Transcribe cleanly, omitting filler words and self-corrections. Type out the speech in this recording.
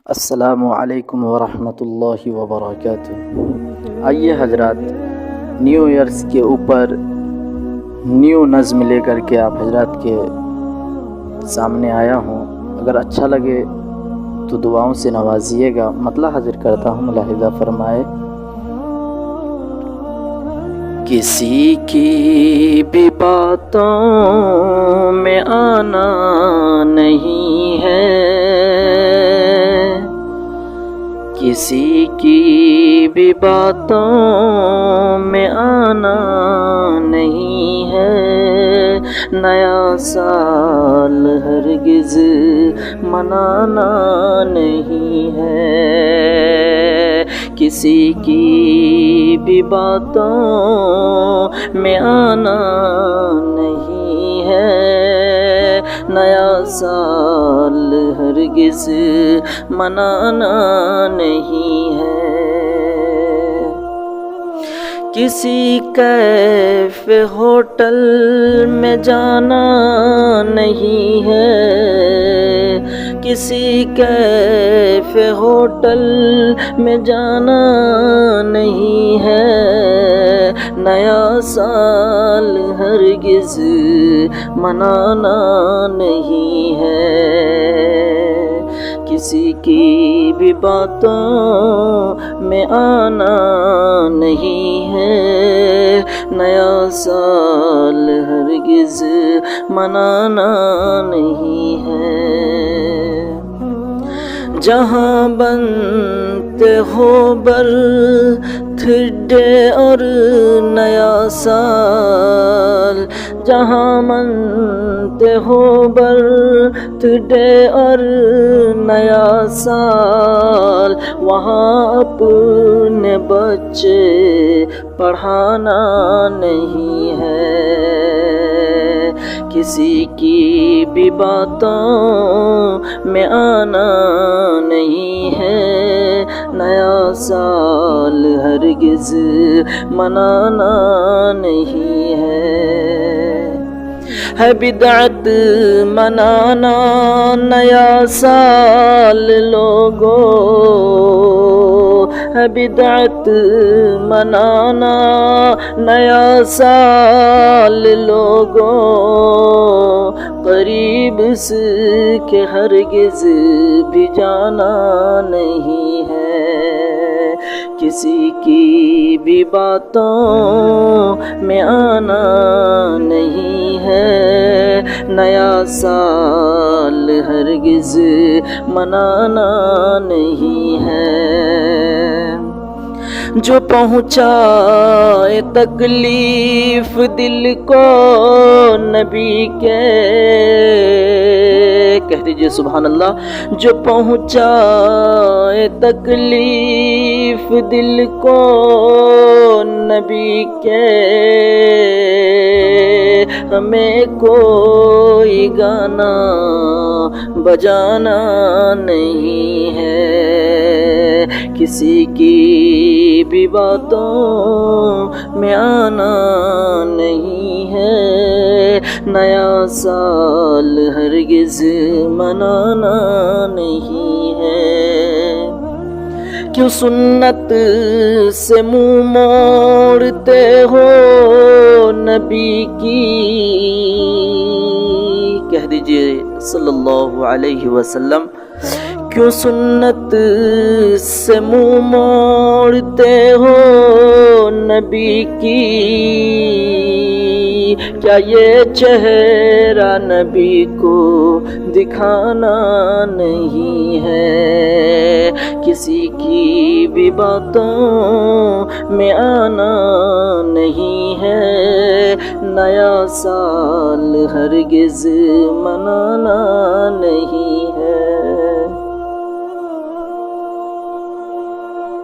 السلام علیکم ورحمۃ اللہ وبرکاتہ۔ آئیے حضرات، نیو ایئرس کے اوپر نیو نظم لے کر کے آپ حضرات کے سامنے آیا ہوں۔ اگر اچھا لگے تو دعاؤں سے نوازیے گا۔ مطلع حاضر کرتا ہوں، ملاحظہ فرمائے۔ کسی کی بھی باتوں میں آنا نہیں ہے، کسی کی بھی باتوں میں آنا نہیں ہے، نیا سال ہرگز منانا نہیں ہے، کسی کی بھی باتوں میں آنا نہیں ہے، نیا سال ہرگز منانا نہیں ہے، کسی کیف ہوٹل میں جانا نہیں ہے، کسی کیف ہوٹل میں جانا نہیں ہے، نیا سال ہرگز منانا نہیں ہے، کسی کی بھی باتوں میں آنا نہیں ہے، نیا سال ہرگز منانا نہیں ہے، جہاں بنتے ہو برتھ ڈے اور نیا سال، جہاں منتے ہو برتھ ڈے اور نیا سال، وہاں اپنے بچے پڑھانا نہیں ہے، کسی کی بھی باتوں میں آنا نہیں ہے، نیا سال ہرگز منانا نہیں ہے بدعت منانا نیا سال لوگو، ہے بدعت منانا نیا سال لوگو، قریب سے کہ ہرگز بھی جانا نہیں ہے، کسی کی بھی باتوں میں آنا نہیں ہے، نیا سال ہرگز منانا نہیں ہے، جو پہنچائے تکلیف دل کو نبی کے، کہہ دیجئے سبحان اللہ، جو پہنچائے تکلیف دل کو نبی کے، ہمیں کوئی گانا بجانا نہیں ہے، کسی کی بھی باتوں میں آنا نہیں ہے، نیا سال ہرگز منانا نہیں ہے، کیوں سنت سے منہ موڑتے ہو نبی کی، کہہ دیجئے صلی اللہ علیہ وسلم، کیوں سنت سے منہ موڑتے ہو نبی کی، کیا یہ چہرہ نبی کو دکھانا نہیں ہے، کسی کی بھی باتوں میں آنا نہیں ہے، نیا سال ہرگز منانا نہیں ہے۔